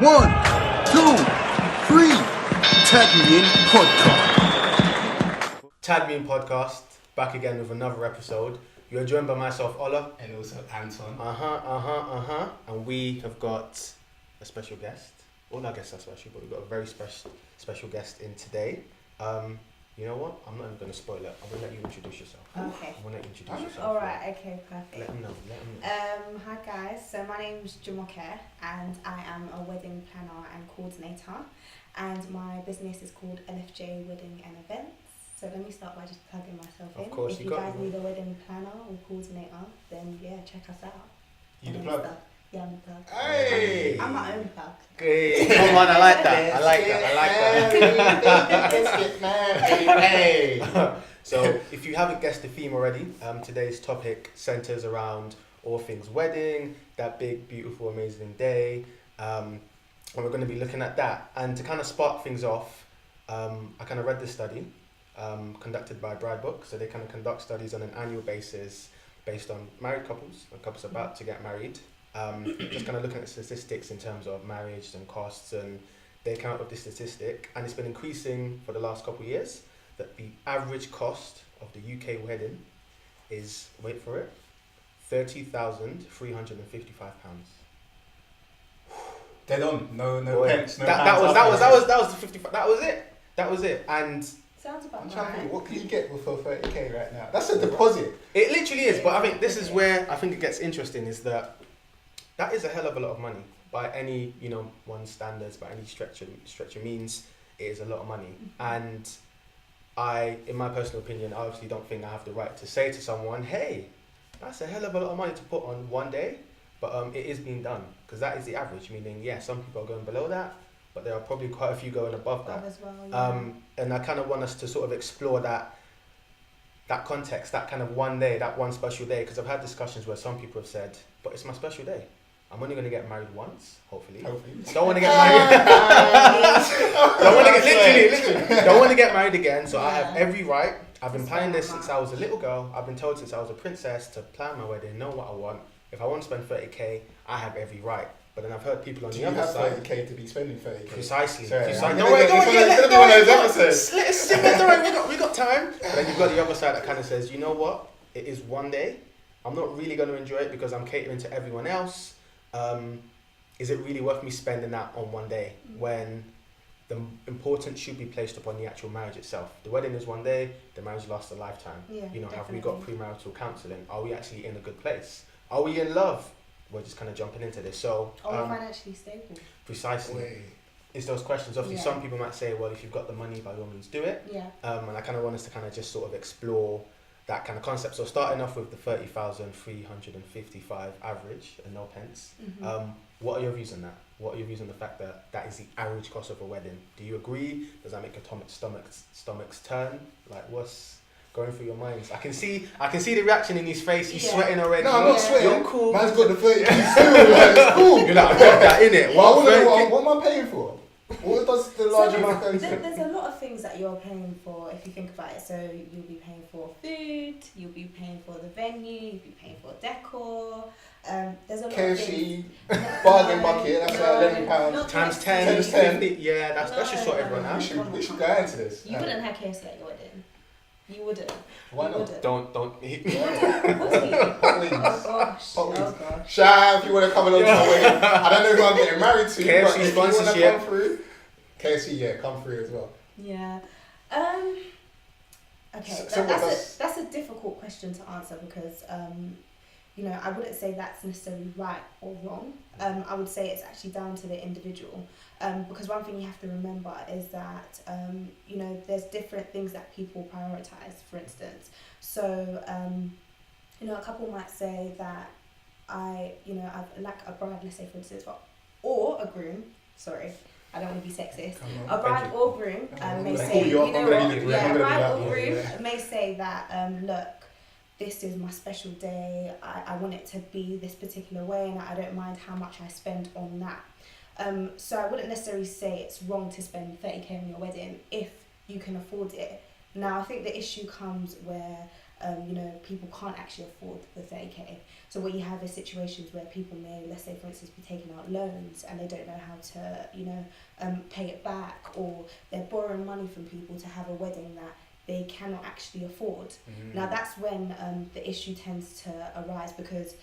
1, 2, 3. Tag Me In Podcast. Tag Me In Podcast, back again with another episode. You're joined by myself, Ola. And also Anton. And we have got a special guest. All our guests are special, but we've got a very special guest in today. You know what? I'm not even going to spoil it. I'm going to let you introduce yourself. Okay. I'm going to let you introduce yourself. Alright, okay, perfect. Let them know. Hi guys, so my name's Jumoke and I am a wedding planner and coordinator, and my business is called LFJ Wedding and Events. So let me start by just plugging myself in. Of course, if you guys need a wedding planner or coordinator, then yeah, check us out. You the plug? Yeah, I'm the plug. Hey! I'm my own plug. Hey, come on, I like that. Hey! So, if you haven't guessed the theme already, today's topic centers around all things wedding, that big, beautiful, amazing day. And we're going to be looking at that. And to kind of spark things off, I kind of read this study conducted by Bride Book. So they kind of conduct studies on an annual basis based on married couples and couples about to get married. Just kind of looking at statistics in terms of marriage and costs, and they came up with this statistic, and it's been increasing for the last couple of years, that the average cost of the UK wedding is, wait for it, £30,355. Dead on. No Boy, pence. No that was the 55. That was it. And Sounds about I'm trying to right. think, what can you get for 30k right now? That's a deposit. it literally is. But I think this is where I think it gets interesting, is that is a hell of a lot of money by any one's standards, by any stretch of means. It is a lot of money, and I, in my personal opinion, I obviously don't think I have the right to say to someone, hey, that's a hell of a lot of money to put on one day, but it is being done, because that is the average, meaning, yeah, some people are going below that, but there are probably quite a few going above that. As well, yeah. And I kind of want us to sort of explore that context, that kind of one day, that one special day, because I've had discussions where some people have said, but it's my special day. I'm only going to get married once, hopefully. Don't want to get married. Don't want to get married again. So I have every right. I've been planning this since I was a little girl. I've been told since I was a princess to plan my wedding, know what I want. If I want to spend 30k, I have every right. But then I've heard people on the other side. Do you have 30k to be spending 30k? Precisely. Sorry, It's I'm like, gonna get one of those episodes. Let's simmer. We got time. But then you've got the other side that kind of says, you know what? It is one day. I'm not really going to enjoy it because I'm catering to everyone else. Is it really worth me spending that on one day when the importance should be placed upon the actual marriage itself? The wedding is one day, the marriage lasts a lifetime. Yeah, Have we got pre-marital counselling? Are we actually in a good place? Are we in love? We're just kind of jumping into this. So, Are we financially stable? Precisely. It's those questions. Obviously, some people might say, well, if you've got the money, by all means do it. Yeah. And I kind of want us to kind of just sort of explore that kind of concept. So starting off with the 30,355 average and no pence. Mm-hmm. What are your views on that? What are your views on the fact that that is the average cost of a wedding? Do you agree? Does that make your stomachs turn? Like, what's going through your minds? I can see the reaction in his face. He's sweating already. No, I'm not sweating. You're cool. Man's got the 30k still. It's cool. You're like, I got that in it. What am I paying for? What does the large amount go to? There's a lot of things that you're paying for if you think about it. So you'll be paying for food, you'll be paying for the venue, you'll be paying for decor. There's a lot of things. Bargain bucket, that's £11. Times 10. 50. Yeah, that should sort everyone out. We should go into this. You wouldn't have KFC at your wedding. You wouldn't. Why not? Don't. Hot wings. Oh gosh. Shout out if you want to come along to my wedding. I don't know who I'm getting married to, KFC but if you want to sponsorship. come through, KFC, come through as well. Yeah. Okay. So That's a difficult question to answer because I wouldn't say that's necessarily right or wrong. I would say it's actually down to the individual. Because one thing you have to remember is that there's different things that people prioritize. For instance, so a couple might say that I've like a bride, let's say for instance, or a groom. Sorry, I don't want to be sexist. A bride or groom may say, a bride or groom may say that look, this is my special day. I want it to be this particular way, and I don't mind how much I spend on that. So I wouldn't necessarily say it's wrong to spend 30k on your wedding if you can afford it. Now I think the issue comes where people can't actually afford the 30k. So what you have is situations where people may, let's say for instance, be taking out loans and they don't know how to, pay it back, or they're borrowing money from people to have a wedding that they cannot actually afford. Now that's when the issue tends to arise, because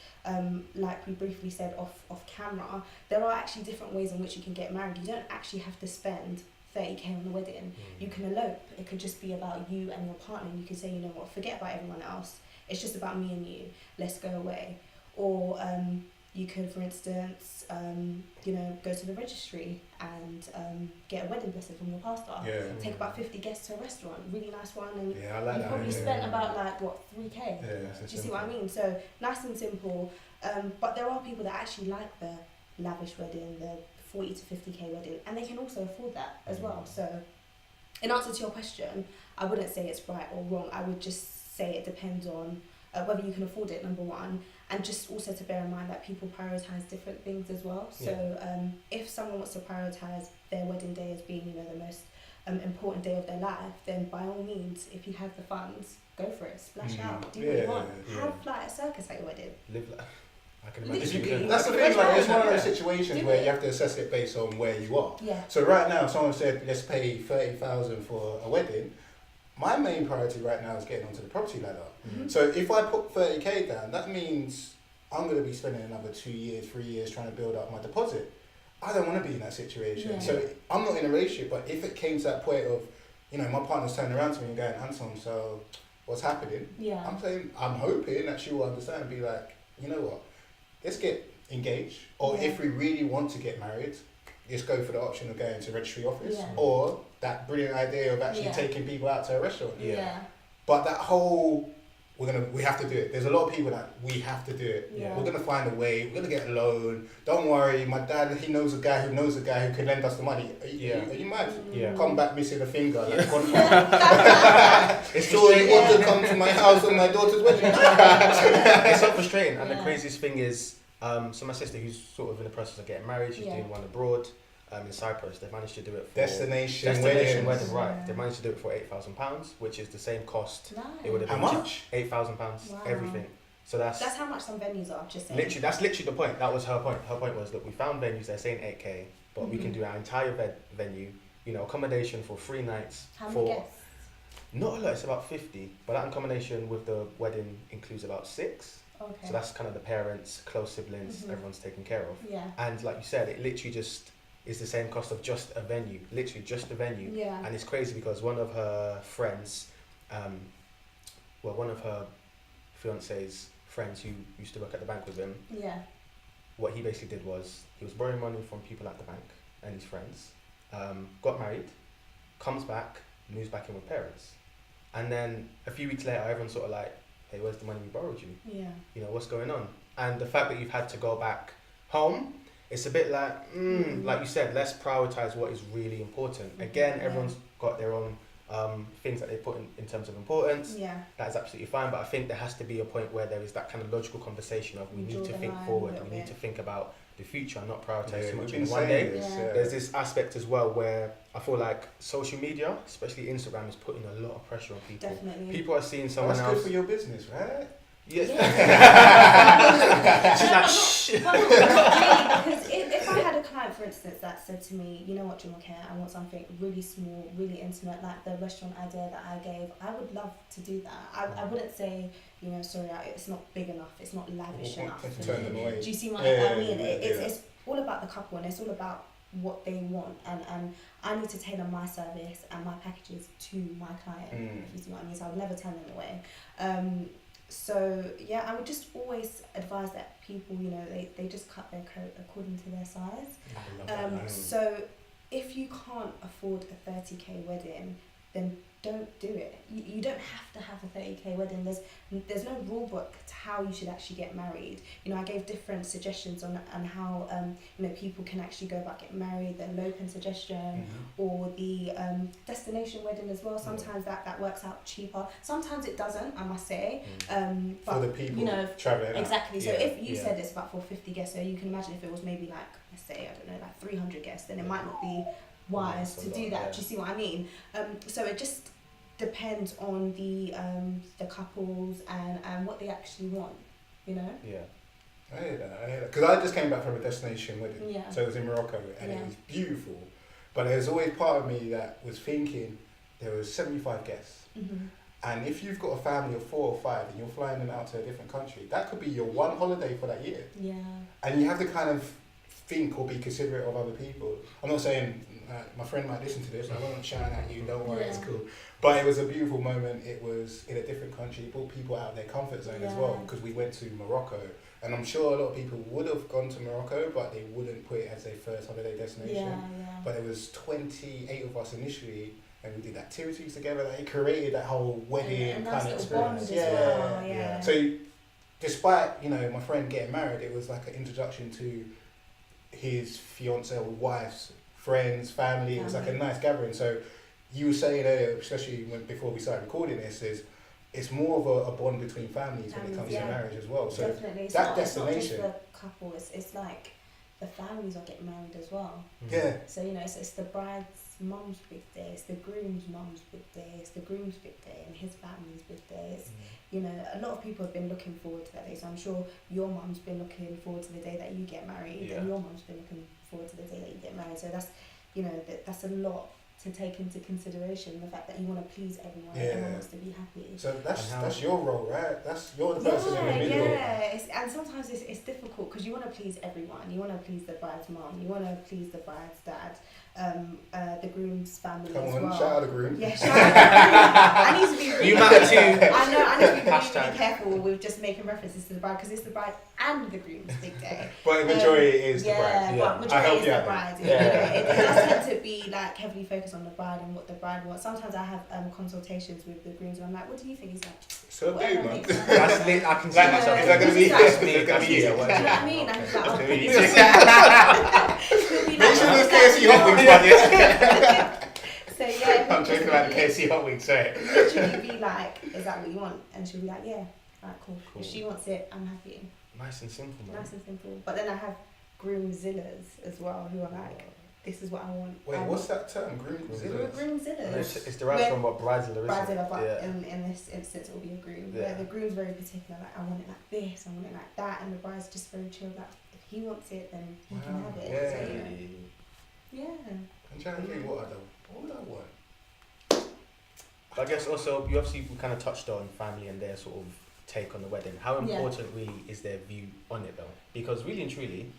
like we briefly said off camera, there are actually different ways in which you can get married. You don't actually have to spend 30k on the wedding. You can elope. It could just be about you and your partner. You can say, you know what, forget about everyone else. It's just about me and you. Let's go away. Or you could, for instance, go to the registry and get a wedding blessing from your pastor. Yeah. Take about 50 guests to a restaurant, really nice one, and Yeah, I like you that. probably spent about 3k. Yeah, Do you see what I mean? So nice and simple. But there are people that actually like the lavish wedding, the 40 to 50k wedding, and they can also afford that as well. So in answer to your question, I wouldn't say it's right or wrong. I would just say it depends on whether you can afford it, number one, and just also to bear in mind that people prioritise different things as well. So if someone wants to prioritise their wedding day as being, the most important day of their life, then by all means, if you have the funds, go for it, splash out, do what you want. Have a circus at your wedding. Live like, I can imagine. Literally. That's the thing, it's one of those situations where you have to assess it based on where you are. Yeah. So right now, if someone said, let's pay 30,000 for a wedding, my main priority right now is getting onto the property ladder. So if I put 30k down, that means I'm going to be spending another 2 years, 3 years trying to build up my deposit. I don't want to be in that situation. Yeah. So I'm not in a relationship, but if it came to that point of, my partner's turning around to me and going, Anton, so what's happening? Yeah. I'm hoping that she will understand and be like, you know what, let's get engaged. Or if we really want to get married, let's go for the option of going to registry office. Yeah. Or that brilliant idea of actually taking people out to a restaurant. Yeah. But that whole, we have to do it. There's a lot of people that we have to do it. Yeah. We're gonna find a way. We're gonna get a loan. Don't worry, my dad, he knows a guy who knows a guy who can lend us the money. Are you mad? Yeah. Come back missing a finger. Like, It's so you want to come to my house on my daughter's wedding? It's so frustrating. And the craziest thing is, so my sister, who's sort of in the process of getting married, she's doing one abroad. In Cyprus, they've managed to do it for Destination wedding, weddings. right? Yeah. They've managed to do it for £8,000, which is the same cost. Nice. It would have How been much? £8,000, Wow. everything. So that's how much some venues are. Just saying. literally the point. That was her point. Her point was that we found venues. They're saying 8k, but we can do our entire venue. Accommodation for 3 nights. How many guests? Not a lot. It's about 50, but that accommodation with the wedding includes about 6. Okay. So that's kind of the parents, close siblings, everyone's taken care of. Yeah. And like you said, it literally just is the same cost of just a venue, literally just a venue. Yeah. And it's crazy because one of her friends, one of her fiance's friends who used to work at the bank with him, what he basically did was he was borrowing money from people at the bank and his friends, got married, comes back, moves back in with parents. And then a few weeks later, everyone's sort of like, hey, where's the money we borrowed you? Yeah. What's going on? And the fact that you've had to go back home, it's a bit like, like you said, let's prioritize what is really important. Again, everyone's got their own things that they put in terms of importance. Yeah. That is absolutely fine, but I think there has to be a point where there is that kind of logical conversation of we need to think forward, we need to think about the future and not prioritize too much in one day. There's this aspect as well where I feel like social media, especially Instagram, is putting a lot of pressure on people. Definitely. People are seeing someone That's else. good for your business, right? Yeah. She's like, shh. Because if I had a client, for instance, that said to me, you know what, Jumoke, I want something really small, really intimate, like the restaurant idea that I gave, I would love to do that. I wouldn't say, sorry, it's not big enough, it's not lavish enough. Turn them away. Do you see what I mean? It's all about the couple, and it's all about what they want, and I need to tailor my service and my packages to my client, if you see what I mean. So I would never turn them away. So yeah, I would just always advise that people, they just cut their coat according to their size. So if you can't afford a 30k wedding, then don't do it. You don't have to have a 30k wedding. There's no rule book to how you should actually get married. I gave different suggestions on how people can actually go about getting married, the eloping suggestion, or the destination wedding as well. Sometimes that works out cheaper. Sometimes it doesn't, I must say. But for the people traveling exactly. out. So if you said it's about 450 guests, so you can imagine if it was maybe like, let's say, I don't know, like 300 guests, then it might not be wise to do that. Do you see what I mean? So it just depends on the couples and what they actually want, you know. Yeah. I hear that. Because I just came back from a destination wedding. Yeah. So it was in Morocco and Yeah. it was beautiful. But there's always part of me that was thinking there was 75 guests. Mm-hmm. And if you've got a family of 4 or 5 and you're flying them out to a different country, that could be your one holiday for that year. Yeah. And you have to kind of think or be considerate of other people. I'm not saying my friend might listen to this, I won't shout at you, don't worry, it's Yeah. cool. But it was a beautiful moment. It was in a different country. It brought people out of their comfort zone as well, because we went to Morocco. And I'm sure a lot of people would have gone to Morocco, but they wouldn't put it as their first holiday destination. Yeah. But there was 28 of us initially, and we did activities together. It created that whole wedding and kind of nice little experience. bond as well, yeah. So, despite my friend getting married, it was like an introduction to his fiance or wife's friends, family. It was like a nice gathering. So, you were saying earlier, especially before we started recording this, is it's more of a bond between families when it comes to marriage as well. So definitely. It's that not, destination. It's not just the couple. It's like the families are getting married as well. Yeah. So it's the bride's mum's big day, it's the groom's mum's big day, it's the groom's big day, and his family's big day. It's, a lot of people have been looking forward to that day. So I'm sure your mum's been looking forward to the day that you get married, and your mum's been looking forward to the day that you get married. So that's that's a lot to take into consideration, the fact that you want to please everyone, everyone wants to be happy. So that's your role, right? You're the person in the middle. Yeah, and sometimes it's difficult because you want to please everyone. You want to please the bride's mum, you want to please the bride's dad, the groom's family Come as on, well. shout out the groom. Yeah, shout out the groom. I need to be really, You matter too. I know, I need to be really careful with just making references to the bride, because it's the bride and the groom's big day. But the majority is the bride. Yeah, but majority is the bride. Yeah. It does tend to be like heavily focused on the bride and what the bride wants. Sometimes I have consultations with the grooms and I'm like, what do you think? He's like, so do, man. That's lit. I can see myself. Is that going to be That's me. It's going to be you. do you know what I mean? And he's like, oh, Make sure there's KFC hot wings, buddy. So yeah, I'm joking about the KFC hot wings, say it. literally be like, is that what you want? And she'll be like, yeah. Alright, cool. If she wants it, I'm happy. Nice and simple, man. Nice and simple. But then I have groomzillas as well, who are like, this is what I want. Wait, what's that term? Groomzilla? Groomzillas. It's derived from what bridezilla is. Bridezilla, but in this instance, it will be a groom. Yeah. Where the groom's very particular, like, I want it like this, I want it like that, and the bride's just very chill, like, if he wants it, then he can have it. Yeah. So, yeah. I'm trying to think what would I want? I guess also, we kind of touched on family and their sort of take on the wedding. How important really is their view on it though? Because really and truly,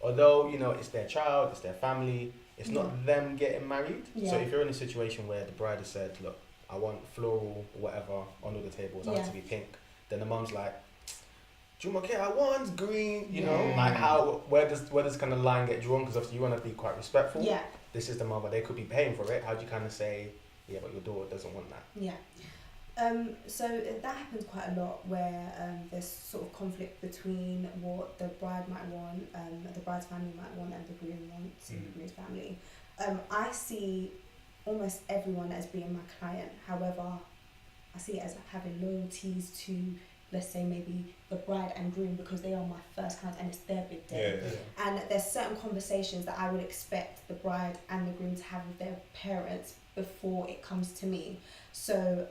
although it's their child, it's their family, it's not them getting married. So if you're in a situation where the bride has said, look, I want floral or whatever on all the tables, I want it to be pink, then the mum's like, Jumoke, I want green, you know, like where does kind of line get drawn? Because obviously you want to be quite respectful. Yeah. This is the mother, they could be paying for it. How do you kind of say, yeah, but your daughter doesn't want that? Yeah. So that happens quite a lot where there's sort of conflict between what the bride might want, the bride's family might want, and the groom wants, and the groom's family. I see almost everyone as being my client. However, I see it as having loyalties to, let's say, maybe the bride and groom, because they are my first clients and it's their big day. Yeah. And there's certain conversations that I would expect the bride and the groom to have with their parents before it comes to me. So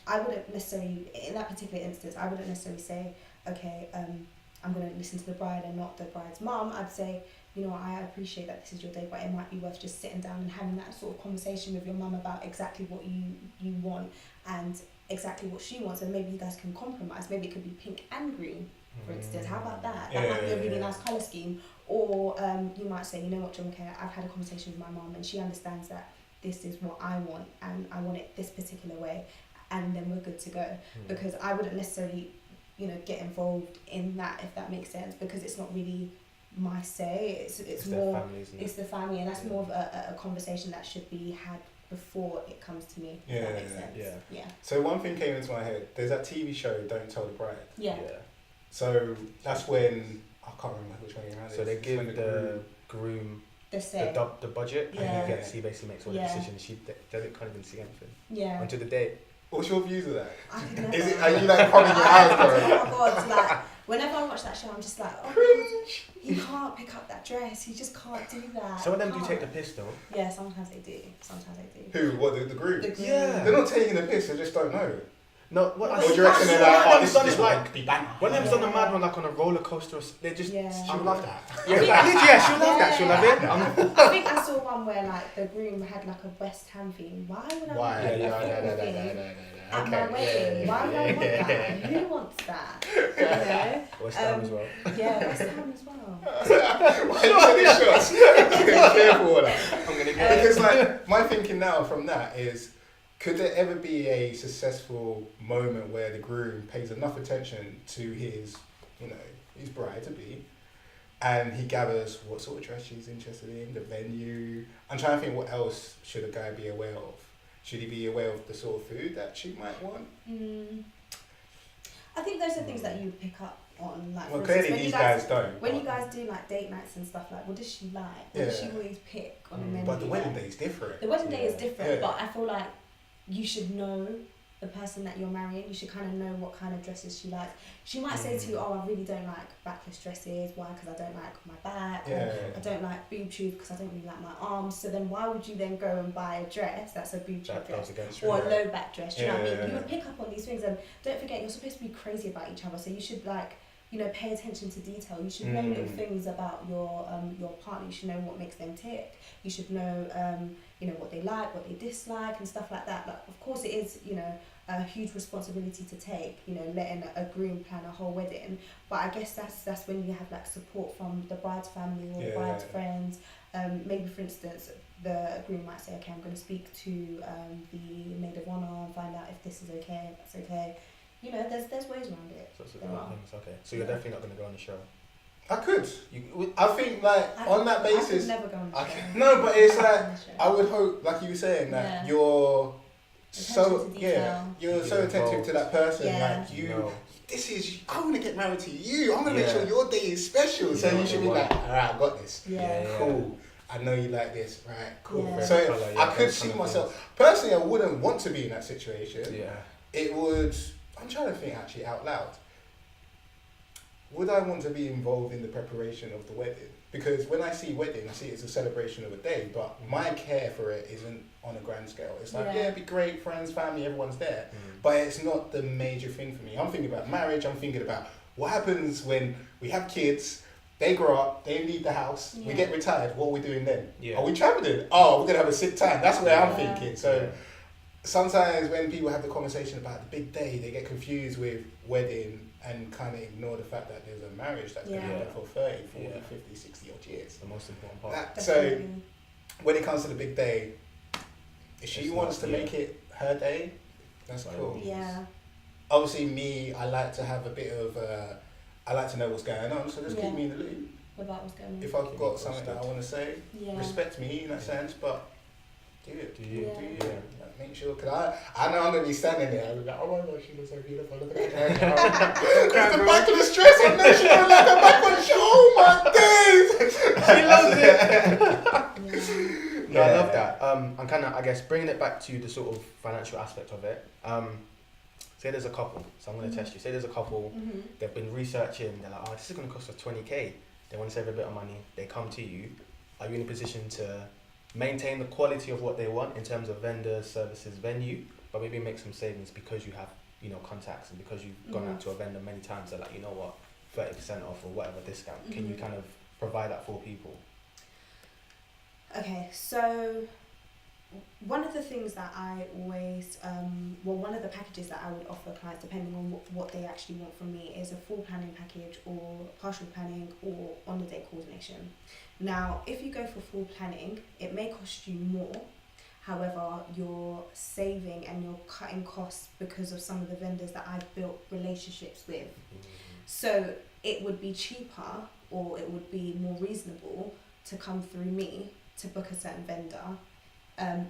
I wouldn't necessarily, in that particular instance, I wouldn't necessarily say, okay, I'm going to listen to the bride and not the bride's mum. I'd say, I appreciate that this is your day, but it might be worth just sitting down and having that sort of conversation with your mum about exactly what you want and exactly what she wants, and maybe you guys can compromise. Maybe it could be pink and green, for instance. How about that? That might be a really nice colour scheme. Or you might say, you know what, Jumoke, I've had a conversation with my mum and she understands that this is what I want and I want it this particular way, and then we're good to go. Because I wouldn't necessarily, get involved in that, if that makes sense, because it's not really my say. It's more, it's the family, and that's more of a conversation that should be had before it comes to me. If that makes sense. Yeah. So one thing came into my head. There's that TV show, Don't Tell the Bride. Yeah. So that's when, I can't remember which one you had. So they give the groom the budget, and you get to see basically makes all the decisions. She can't even see anything. Yeah. Until the date. What's your views of that? I could never. Are you like crying your eyes, bro? Oh my god! Whenever I watch that show, I'm just like, oh, you can't pick up that dress. You just can't do that. Some of them You do can't. take the piss though. Yeah, sometimes they do. Sometimes they do. Who? What, the group? The group. Yeah. They're not taking the piss, they just don't know. No, what Or I Or do see- you reckon they're I like, saw oh, them this done is it like, like be banter. when them's on the Yeah. mad one, like on a roller coaster. They just. Yeah. She would love that. Yeah, yeah, she'll love that. She'll love it. I think I saw one where like the groom had like a West Ham theme. Why would I Why? want Yeah, a yeah, football theme at my wedding? Why would I want that? Who wants that? You know? West Ham as well. Yeah, West Ham as well. Why are you taking shots? Be careful with that. I'm gonna get. Because like my thinking now from that is, could there ever be a successful moment where the groom pays enough attention to his, his bride to be, and he gathers what sort of dress she's interested in, the venue. I'm trying to think what else should a guy be aware of. Should he be aware of the sort of food that she might want? I think those are things that you pick up on. Like, Well, for clearly instance, when these you guys guys don't. when but- you guys do like date nights and stuff, like what does she like? What does she Yeah. always pick on a menu? But the wedding Like, day is different. the wedding day is Yeah. different, Yeah. but I feel like you should know the person that you're marrying. You should kind of know what kind of dresses she likes. She might say to you, "Oh, I really don't like backless dresses. Why? Because I don't like my back. Yeah. Or I don't like boob tube because I don't really like my arms." So then, why would you then go and buy a dress that's a boob tube That dress goes against or a you. low back dress? Do you know what I mean? Yeah. You would pick up on these things, and don't forget, you're supposed to be crazy about each other. So you should pay attention to detail. You should know little things about your partner. You should know what makes them tick. You should know what they like, what they dislike, and stuff like that. Like, of course, it is a huge responsibility to take. Letting a groom plan a whole wedding. But I guess that's when you have like support from the bride's family or the bride's friends. Maybe for instance, the groom might say, "Okay, I'm going to speak to the maid of honor and find out if this is okay, if that's okay." There's ways around it. So it's a There lot are. of things. Okay, so you're definitely not gonna go on the show. I could. You, I think on that I could basis. never go on the show. No, but it's I like on the show. I would hope, like you were saying, that Yeah. you're Attention to you're You so get attentive to that person. Yeah. Like you, know. this is I'm gonna get married to you. I'm gonna make Yeah. sure your day is special. You So know you what should they be want. like, all right, I got this. Yeah. Cool. I know you like this, right? Cool. Yeah. So Colour, yeah, I could those see kind of myself personally. I wouldn't want to be in that situation. Yeah. It would. I'm trying to think actually out loud. Would I want to be involved in the preparation of the wedding? Because when I see wedding, I see it as a celebration of a day, but my care for it isn't on a grand scale. It's like, Yeah. yeah, it'd be great, friends, family, everyone's there. Mm. But it's not the major thing for me. I'm thinking about marriage, I'm thinking about what happens when we have kids, they grow up, they leave the house, we Yeah. get retired, what are we doing then? Yeah. Are we travelling? Oh, we're going to have a sick time. That's where I'm Yeah. thinking. So Yeah. sometimes when people have the conversation about the big day, they get confused with wedding and kind of ignore the fact that there's a marriage that's going to Yeah. happen for 30, 40, Yeah. 50, 60 odd years. It's the most important part. So Definitely. when it comes to the big day, if she It's wants not- to make it her day, that's By cool. all means. Yeah. Obviously me, I like to have a bit of, I like to know what's going on, so just Yeah. keep me in the loop. Without what's going on. If I've Keep me got something that I posted. want to say, Yeah. respect me in that sense, but do it. Do you? Yeah. Do you? Yeah. Like, make sure, because I know I'm going to be standing there. I'll be like, oh my God, she looks so beautiful. Look at that. It's the back of the stress on there. She don't like her back on the show. Oh my days. She loves it. Yeah. No, I love that. I'm kind of, I guess, bringing it back to the sort of financial aspect of it. Say there's a couple, so I'm going to test you. Say there's a couple, Mhm. they've been researching, they're like, oh, this is going to cost us 20k. They want to save a bit of money. They come to you. Are you in a position to maintain the quality of what they want in terms of vendor, services, venue, but maybe make some savings because you have, contacts and because you've gone out to a vendor many times? They're like, you know what, 30% off or whatever discount. Can you Mhm. kind of provide that for people? Okay, so one of the things that I always, one of the packages that I would offer clients, depending on what they actually want from me, is a full planning package or partial planning or on the day coordination. Now, if you go for full planning, it may cost you more. However, you're saving and you're cutting costs because of some of the vendors that I've built relationships with. So it would be cheaper or it would be more reasonable to come through me to book a certain vendor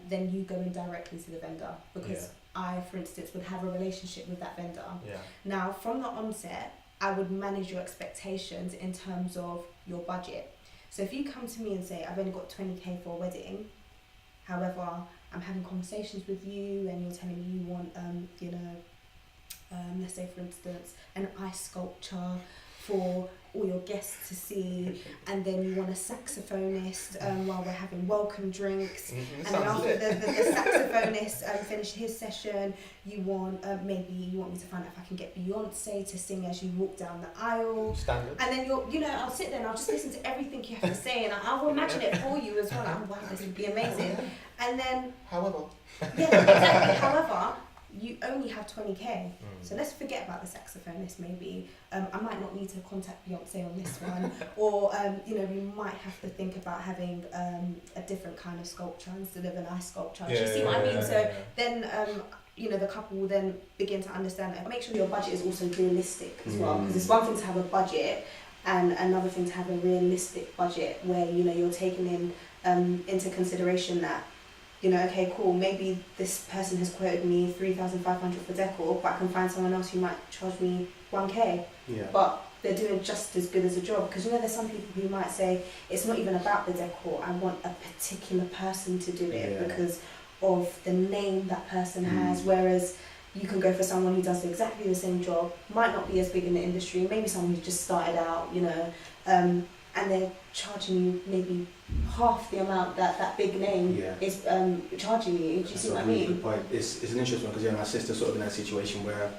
than you going directly to the vendor, because I, for instance, would have a relationship with that vendor. Yeah. Now, from the onset, I would manage your expectations in terms of your budget. So if you come to me and say, I've only got 20k for a wedding, however, I'm having conversations with you and you're telling me you want, let's say for instance, an ice sculpture, for all your guests to see, and then you want a saxophonist while we're having welcome drinks, and then after the saxophonist finished his session, you want maybe you want me to find out if I can get Beyonce to sing as you walk down the aisle. Standard. And then I'll sit there and I'll just listen to everything you have to say, and I'll imagine it for you as well. Like, wow, this would be amazing. And then, however, yeah, exactly. However, you only have 20k, so let's forget about the saxophonist. Maybe I might not need to contact Beyonce on this one, or we might have to think about having a different kind of sculpture instead of an ice sculpture. Do you see what I mean? So then the couple will then begin to understand that. Make sure your budget is also realistic as well, because it's one thing to have a budget and another thing to have a realistic budget where you're taking in into consideration that okay, cool, maybe this person has quoted me 3,500 for decor, but I can find someone else who might charge me 1k. Yeah. But they're doing just as good as a job, because there's some people who might say it's not even about the decor, I want a particular person to do it because of the name that person has, whereas you can go for someone who does exactly the same job, might not be as big in the industry, maybe someone who just started out, and they're charging you maybe half the amount that big name is charging you. Do you see what I mean? Good point. It's an interesting one, because my sister's sort of in that situation where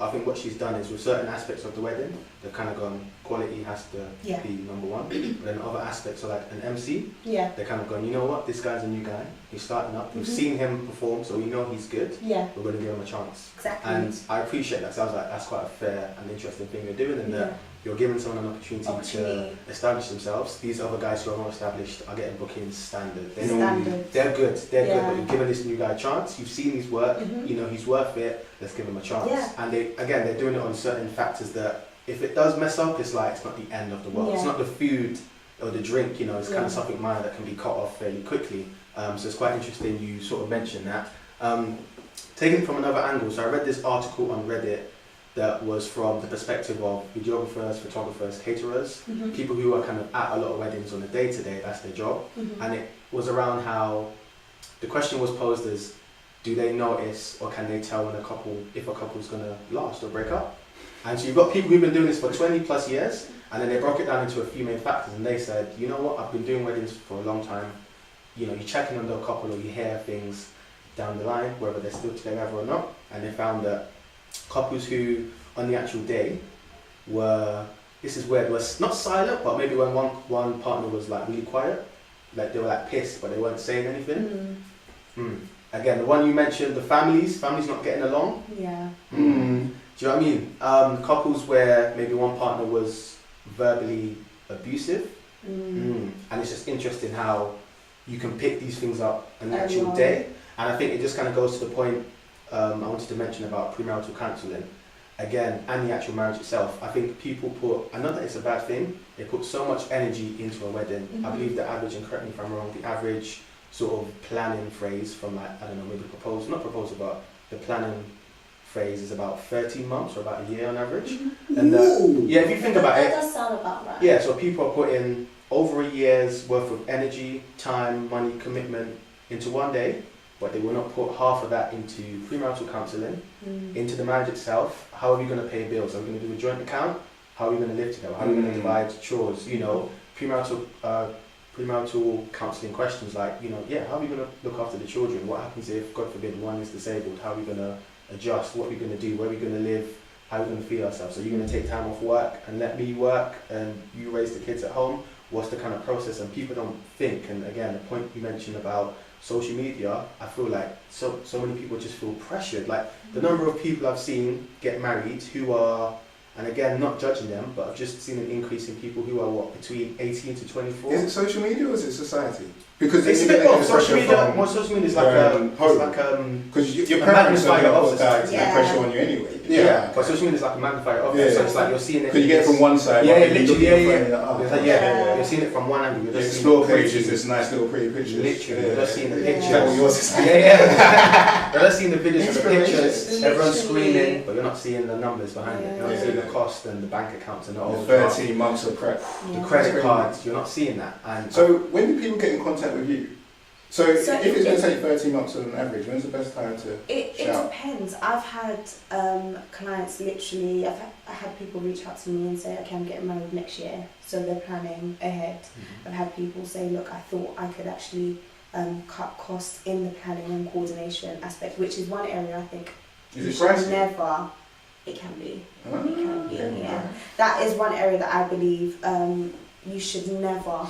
I think what she's done is with certain aspects of the wedding, they've kind of gone, quality has to be number one. But then other aspects, so like an MC, they're kind of gone, you know what, this guy's a new guy, he's starting up, we've seen him perform, so we know he's good, we're going to give him a chance. Exactly. And I appreciate that, so I was like, that's quite a fair and interesting thing you're doing, and that you're giving someone an opportunity to establish themselves. These other guys who are more established are getting bookings standard. They're good, but you've given this new guy a chance, you've seen his work, he's worth it, let's give him a chance. And they're doing it on certain factors that if it does mess up, it's like, it's not the end of the world. It's not the food or the drink, it's kind of something minor that can be cut off fairly quickly. So it's quite interesting you sort of mentioned that. Taking it from another angle, so I read this article on Reddit that was from the perspective of videographers, photographers, caterers, people who are kind of at a lot of weddings on a day-to-day, that's their job. And it was around how the question was posed as, do they notice or can they tell when if a couple's going to last or break up? And so you've got people who've been doing this for 20 plus years, and then they broke it down into a few main factors, and they said, you know what, I've been doing weddings for a long time. You're checking on the couple, or you hear things down the line, whether they're still together or not, and they found that couples who on the actual day this is where it was not silent, but maybe when one partner was like really quiet, like they were like pissed but they weren't saying anything. Again, the one you mentioned, the families not getting along. Do you know what I mean? Couples where maybe one partner was verbally abusive, and it's just interesting how you can pick these things up on the actual day. And I think it just kind of goes to the point I wanted to mention about pre-marital counselling again, and the actual marriage itself. I think people I know that it's a bad thing, they put so much energy into a wedding. I believe the average, and correct me if I'm wrong, the average sort of planning phase from like, I don't know, maybe not proposal, but the planning phase is about 13 months or about a year on average. And if you think about it, that does sound about right. Yeah, so people are putting over a year's worth of energy, time, money, commitment into one day, but they will not put half of that into premarital counselling, into the marriage itself. How are we going to pay bills? Are we going to do a joint account? How are we going to live together? How are we going to divide chores? Premarital counselling questions like, how are we going to look after the children? What happens if, God forbid, one is disabled? How are we going to adjust? What are we going to do? Where are we going to live? How are we going to feed ourselves? Are you going to take time off work and let me work and you raise the kids at home? What's the kind of process? And people don't think. And again, the point you mentioned about social media, I feel like so many people just feel pressured. Like the number of people I've seen get married who are, and again, not judging them, but I've just seen an increase in people who are between 18 to 24. Is it social media or is it society? Because it's a bit of social media. Well, social media is because your parents are going to put that pressure on you anyway. But social media is like a magnifier of it. So it's like you're seeing it. Because you get it from one side. You're seeing it from one angle. You explore pages, this nice little pretty pictures. Literally, you're just seeing the pictures. You're just seeing the videos and the pictures. Everyone's screaming, but you're not seeing the numbers behind it. You're not seeing the cost and the bank accounts and all. 13 months of prep. The credit cards. You're not seeing that. And so when do people get in contact with you So if it's going to take 13 months on average, when's the best time to It depends. I've had clients literally, I had people reach out to me and say, okay, I'm getting married next year, so they're planning ahead. I've had people say, look, I thought I could actually cut costs in the planning and coordination aspect, which is one area I think Is it pricey? never, it can be. Oh. It can be, yeah. That is one area that I believe you should never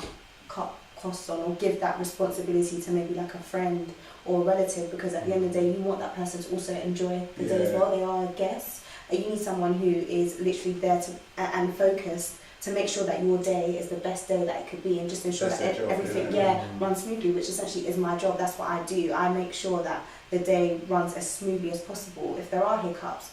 cut costs on or give that responsibility to maybe like a friend or a relative, because at the end of the day you want that person to also enjoy the day as well. They are a guest. You need someone who is literally there to and focused to make sure that your day is the best day that it could be, and just ensure that everything runs smoothly, which essentially is my job. That's what I do. I make sure that the day runs as smoothly as possible. If there are hiccups,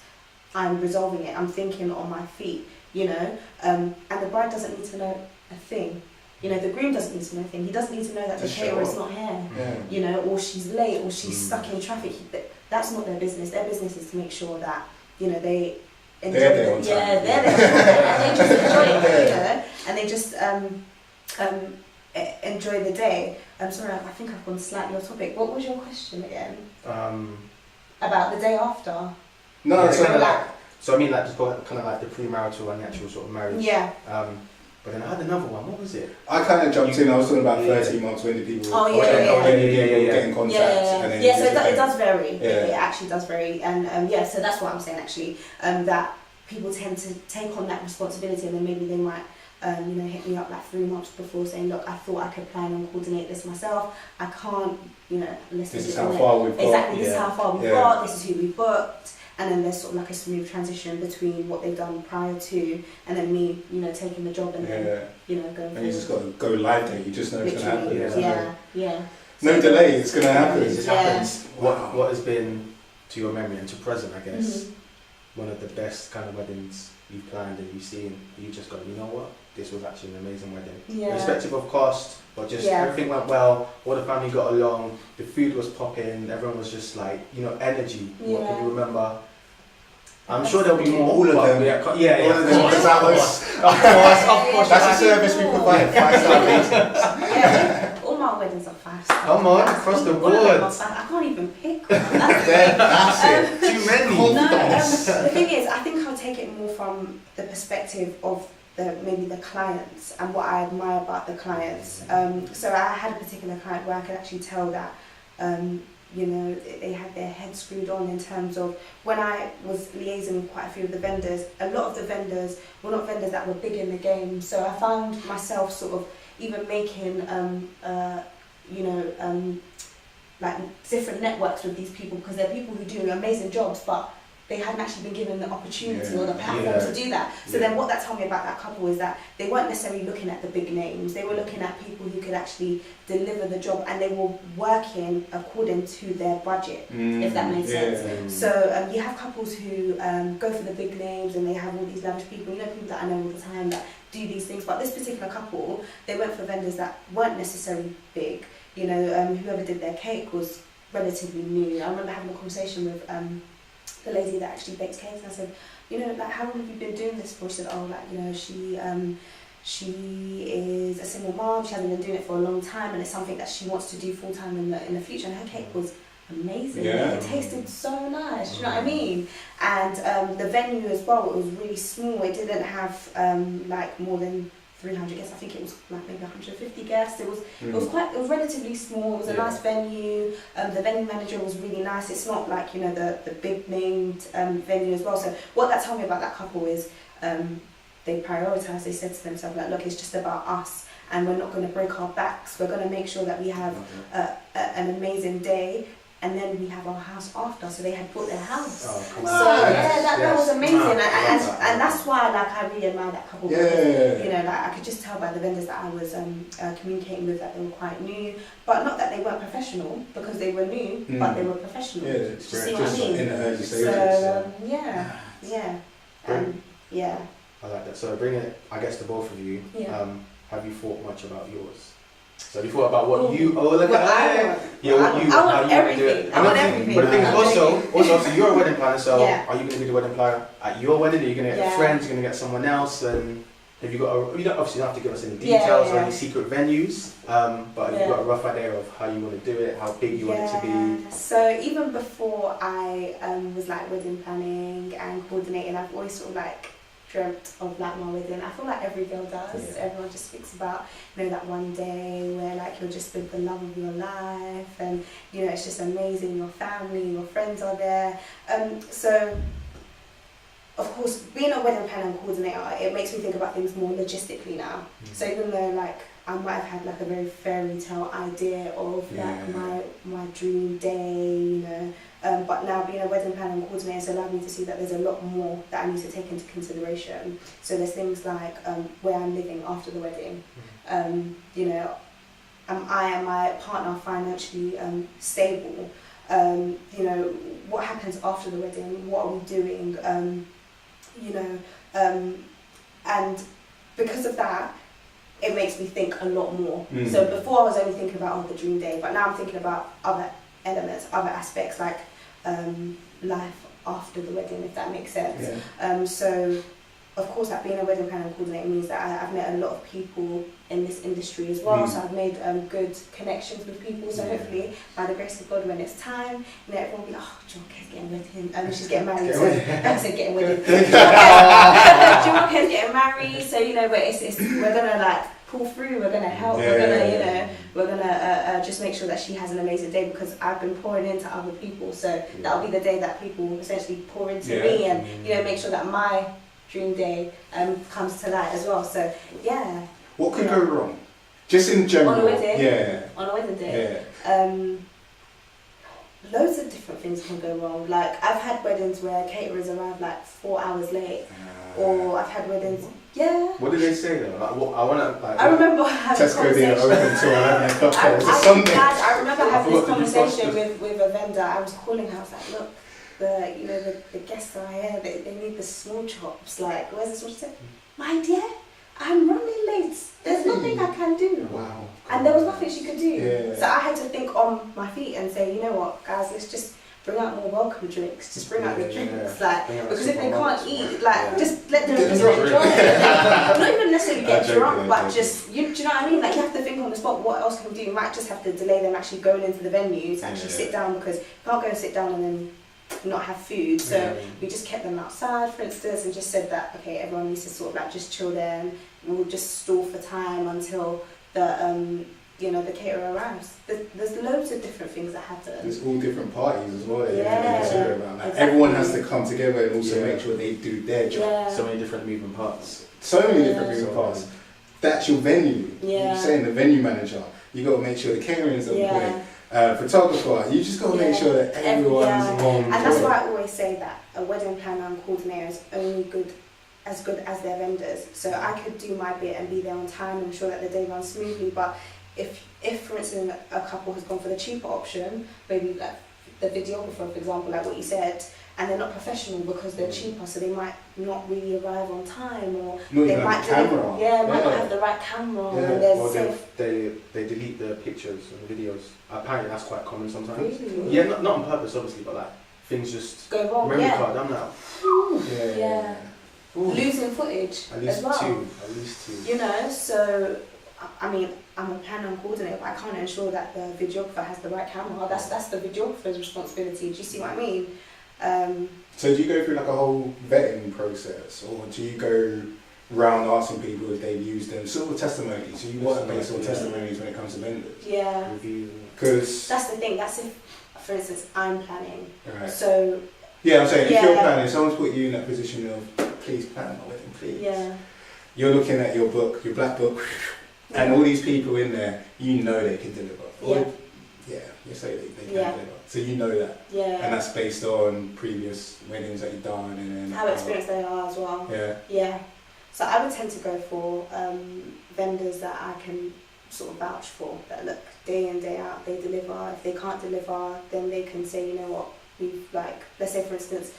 I'm resolving it. I'm thinking on my feet, you know, and the bride doesn't need to know a thing. You know, the groom doesn't need to know anything. He doesn't need to know that the caterer is not here, you know, or she's late, or she's stuck in traffic. That's not their business. Their business is to make sure that, you know, they enjoy they're there on time. they're there, and they just enjoy it, you know, and they just enjoy the day. I'm sorry, I think I've gone slightly off topic. What was your question again? About the day after. No, yeah, so kind of like, so I mean like just kind of like the pre-marital and the actual sort of marriage. Yeah. But then I had another one. What was it? I kind of jumped in. I was talking about 13 months when the people get in contact. And then So it does vary. Yeah. It actually does vary, and so that's what I'm saying actually. That people tend to take on that responsibility, and then maybe they might. You know, hit me up like 3 months before saying, look, I thought I could plan and coordinate this myself. I can't, you know, this is how far we've got. Exactly, this is how far we've got, this is who we booked. And then there's sort of like a smooth transition between what they've done prior to, and then me, you know, taking the job and then, you know, going forward. And you just got to go live day, you just know it's going to happen. Yeah. No delay, it's going to happen. It just happens. Wow. What has been, to your memory and to present, I guess, one of the best kind of weddings you've planned and you've seen, you just go, you know what, this was actually an amazing wedding. Irrespective of cost, but just everything went well, all the family got along, the food was popping, everyone was just like, you know, energy. What can you remember? I'm sure there'll be more. All of them. All of them. Of course. That's a service we provide. 5-star ratings. All my weddings are 5-star. Come on, across the board. I can't even pick one. That's it. Too many. The thing is, I think I'll take it more from the perspective of maybe the clients and what I admire about the clients. So I had a particular client where I could actually tell that you know, they had their heads screwed on in terms of when I was liaising with quite a few of the vendors, a lot of the vendors were not vendors that were big in the game. So I found myself sort of even making, you know, like different networks with these people, because they're people who do amazing jobs, but they hadn't actually been given the opportunity or the platform to do that. So then what that told me about that couple is that they weren't necessarily looking at the big names. They were looking at people who could actually deliver the job, and they were working according to their budget, if that makes sense. So you have couples who go for the big names, and they have all these lavish people. You know, people that I know all the time that do these things. But this particular couple, they went for vendors that weren't necessarily big. You know, whoever did their cake was relatively new. I remember having a conversation with the lady that actually bakes cakes, and I said, you know, like, how long have you been doing this for? She said, oh, like, you know, she is a single mom, she hasn't been doing it for a long time, and it's something that she wants to do full time in the future. And her cake was amazing. It tasted so nice, you know what I mean? And the venue as well, it was really small. It didn't have like more than 300 guests. I think it was like maybe 150 guests. It was relatively small. It was a nice venue. The venue manager was really nice. It's not like, you know, the big named venue as well. So what that told me about that couple is they prioritised. They said to themselves, like, look, it's just about us, and we're not going to break our backs. We're going to make sure that we have an amazing day, and then we have our house after. So they had bought their house. So that was amazing, and that's why, like, I really admire that couple. Because, you know, like, I could just tell by the vendors that I was communicating with that they were quite new, but not that they weren't professional, because they were new, but they were professional. Yeah, it's great. Just in the early stages. I like that. So bring it, I guess, to both of you. Have you thought much about yours? So have you thought about what you? Oh, look at that! I want everything. I want everything. But the thing is, also, so you're a wedding planner. So are you going to be the wedding planner at your wedding? Are you going to get friends? Are you going to get someone else? And Have you got you don't obviously have to give us any details or any secret venues, but have you got a rough idea of how you want to do it, how big you want it to be? So even before I was like wedding planning and coordinating, I've always sort of like dreamt of like my wedding. I feel like every girl does. Everyone just speaks about, you know, that one day where like you're just with the love of your life, and you know it's just amazing. Your family, your friends are there. So of course, being a wedding planner and coordinator, it makes me think about things more logistically now. So even though like I might have had like a very fairy tale idea of like my dream day, you know, but now being a wedding planner and coordinator has allowed me to see that there's a lot more that I need to take into consideration. So there's things like where I'm living after the wedding, you know, am I and my partner financially stable? You know, what happens after the wedding? What are we doing? You know, and because of that, it makes me think a lot more. So before I was only thinking about the dream day, but now I'm thinking about other elements, other aspects like life after the wedding, if that makes sense. So of course, like being a wedding planner and coordinator means that I've met a lot of people in this industry as well. So I've made good connections with people. So hopefully, by the grace of God, when it's time, you know, everyone will be like, oh, Jumoke's getting wedded. She's getting married. So I said getting wedded. Jumoke's getting married. So you know, but it's we're gonna like pull through. We're gonna help. We're gonna, you know, we're gonna just make sure that she has an amazing day, because I've been pouring into other people. So that'll be the day that people essentially pour into me, and you know, make sure that my dream day comes to light as well. So yeah. What could go wrong? Just in general. On a wedding? Yeah. On a wedding day? Loads of different things can go wrong. Like I've had weddings where caterers arrive like 4 hours late, or I've had weddings. What did they say though? Like, what, I wanna. Like, I remember having Tesco being open till 11 o'clock or something. I remember having this conversation with a vendor. I was calling her. I was like, look, the guests are here. They need the small chops. Like, where's the small chops? My dear, I'm running late. There's nothing I can do. Wow. And there was nothing she could do. So I had to think on my feet and say, you know what, guys, let's just bring out more welcome drinks. Just bring out the drinks, like, because if they can't eat, like, just let them just enjoy it. Not even necessarily get drunk, but just, do you know what I mean? Like, you have to think on the spot, what else can we do? You might just have to delay them actually going into the venues, actually sit down, because you can't go and sit down and then not have food. So we just kept them outside, for instance, and just said that, okay, everyone needs to sort of like just chill there, and we'll just stall for time until the you know, the caterer arrives. There's loads of different things that happen. There's all different parties as well that you have to consider about. Like, everyone has to come together and also make sure they do their job. So many different moving parts. So many different moving parts. That's your venue. You're saying the venue manager. You got to make sure the catering is on point. Photographer, you just got to make sure that everyone's on point. And that's why I always say that a wedding planner and coordinator is only good as their vendors. So I could do my bit and be there on time and ensure that the day runs smoothly, but if for instance a couple has gone for the cheaper option, maybe like the videographer, for example, like what you said, and they're not professional because they're cheaper, so they might not really arrive on time, or they might might not have the right camera, and or they delete the pictures and the videos. Apparently that's quite common sometimes. Really? Yeah, not on purpose obviously, but like things just go wrong. Memory card, I'm like, losing footage at least as well. At least two. You know, so I mean, I'm a planner and coordinator, but I can't ensure that the videographer has the right camera. That's the videographer's responsibility. Do you see what I mean? So do you go through like a whole vetting process, or do you go round asking people if they've used them? Sort of testimonies. So you work based on testimonies when it comes to vendors. Yeah. Because that's the thing. That's if, for instance, I'm planning. Right. So. Yeah, I'm saying if you're planning, if someone's put you in that position of please plan my wedding, please. Yeah. You're looking at your book, your black book. And all these people in there, you know they can deliver. You say they can deliver. So you know that. Yeah. And that's based on previous weddings that you've done and then how experienced they are as well. Yeah. Yeah. So I would tend to go for vendors that I can sort of vouch for, that look, day in, day out, they deliver. If they can't deliver, then they can say, you know what, we've like, let's say for instance,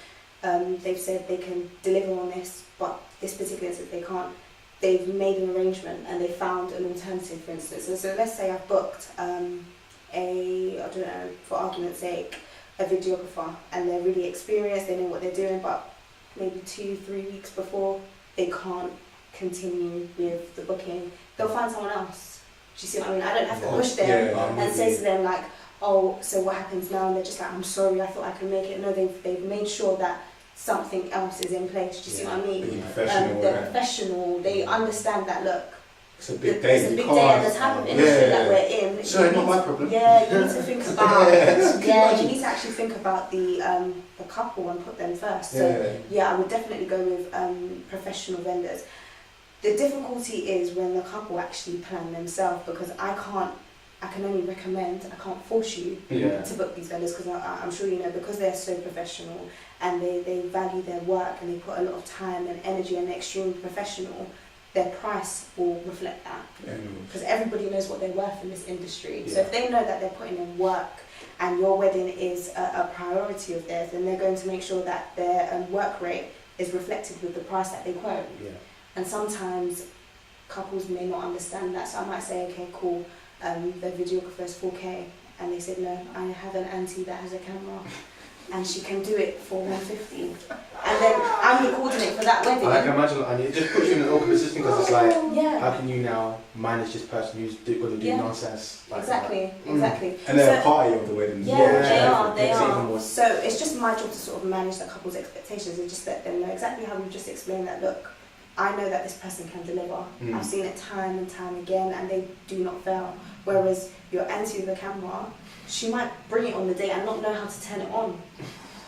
they've said they can deliver on this, but this particular instance they can't. They've made an arrangement and they found an alternative, for instance. So let's say I've booked I don't know, for argument's sake, a videographer, and they're really experienced, they know what they're doing, but maybe 2-3 weeks before they can't continue with the booking, they'll find someone else. Do you see what I mean? I don't have to push them and say to them like, oh, so what happens now? And they're just like, I'm sorry, I thought I could make it. No, they've made sure that something else is in place. Do you see what I mean? They're professional. They understand that, look, it's a big day. It's a big day, and the type of industry that we're in. Sorry, not my problem. Yeah, you need to think about. You need to actually think about the couple and put them first. So I would definitely go with professional vendors. The difficulty is when the couple actually plan themselves, because I can only recommend, I can't force you to book these vendors, because I'm sure you know, because they're so professional and they value their work and they put a lot of time and energy and they're extremely professional, their price will reflect that. Because everybody knows what they're worth in this industry. So if they know that they're putting in work and your wedding is a priority of theirs, then they're going to make sure that their work rate is reflected with the price that they quote. And sometimes couples may not understand that, so I might say, okay, cool, the videographer is 4K, and they said, no, I have an auntie that has a camera and she can do it for 150, and then I'm the coordinator for that wedding. I can imagine, and it just puts you in an awkward position, because it's like, how can you now manage this person who's going to do nonsense? Like exactly. And they're a party of the wedding. They are. So it's just my job to sort of manage the couple's expectations and just let them know exactly how we've just explained that, look, I know that this person can deliver. I've seen it time and time again, and they do not fail. Whereas your auntie with a camera, she might bring it on the day and not know how to turn it on.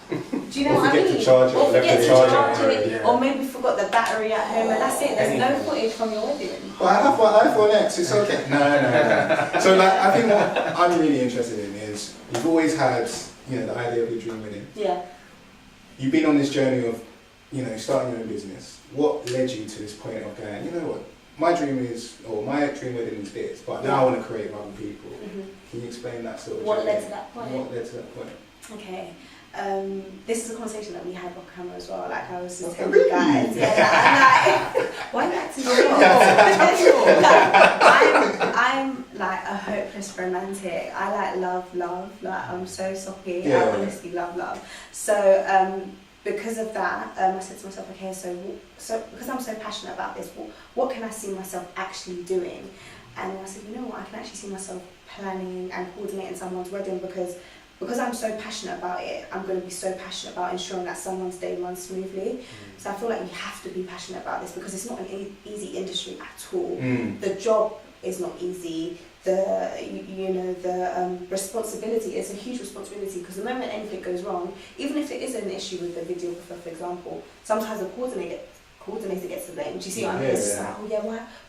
Do you know what I mean? Or forget to charge it, or maybe forgot the battery at home, and that's it. There's no footage from your wedding. Well, I have my iPhone X, it's okay. No. So like, I think what I'm really interested in is, you've always had, the idea of your dream wedding. Yeah. You've been on this journey of, starting your own business. What led you to this point of going, you know what, my dream wedding is this, but now I want to create with other people. Can you explain that sort of What journey? led to that point? What led to that point? Okay. This is a conversation that we had off camera as well. Like, I was just telling you guys, why are you acting I'm like a hopeless romantic. I like love. Like, I'm so soppy. I honestly love. So because of that, I said to myself, okay, so because I'm so passionate about this, what can I see myself actually doing? And I said, you know what, I can actually see myself planning and coordinating someone's wedding, because I'm so passionate about it, I'm going to be so passionate about ensuring that someone's day runs smoothly. So I feel like you have to be passionate about this, because it's not an easy industry at all. The job is not easy. The responsibility is a huge responsibility, because the moment anything goes wrong, even if it is an issue with the videographer, for example, sometimes the coordinator gets the blame. Do you see what I mean? It's like,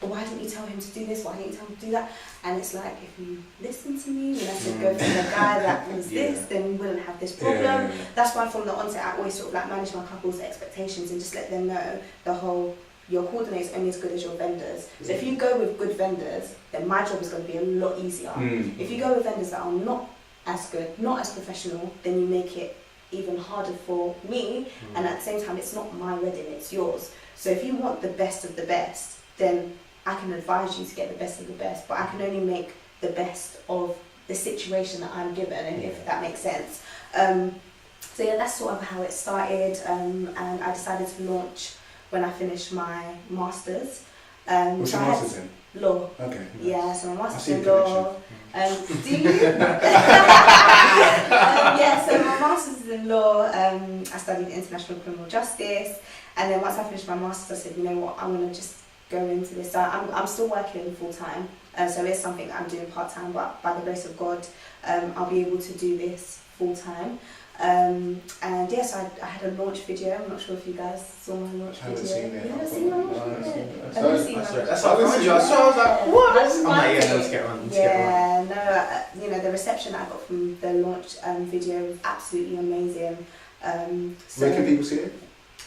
why didn't you tell him to do this? Why didn't you tell him to do that? And it's like, if you listen to me when I said go for the guy that was this, then we wouldn't have this problem. That's why from the onset I always sort of like manage my couple's expectations and just let them know your coordinator is only as good as your vendors. So if you go with good vendors, then my job is going to be a lot easier. If you go with vendors that are not as good, not as professional, then you make it even harder for me, and at the same time it's not my wedding, it's yours. So if you want the best of the best, then I can advise you to get the best of the best, but I can only make the best of the situation that I'm given, and if that makes sense. So yeah, that's sort of how it started, and I decided to launch when I finished my masters. What's your masters in? Law. Okay. Yeah, so my masters in law. Do you? So my masters is in law. I studied international criminal justice, and then once I finished my masters, I said, you know what, I'm gonna just go into this. So I'm still working full time, so it's something that I'm doing part time. But by the grace of God, I'll be able to do this full time. And yes, I had a launch video. I'm not sure if you guys saw my launch video. I haven't seen it. You haven't seen my launch video? That's what I found you. I was like, what? I'm like, let's get on. The reception I got from the launch video was absolutely amazing. Where can people see it?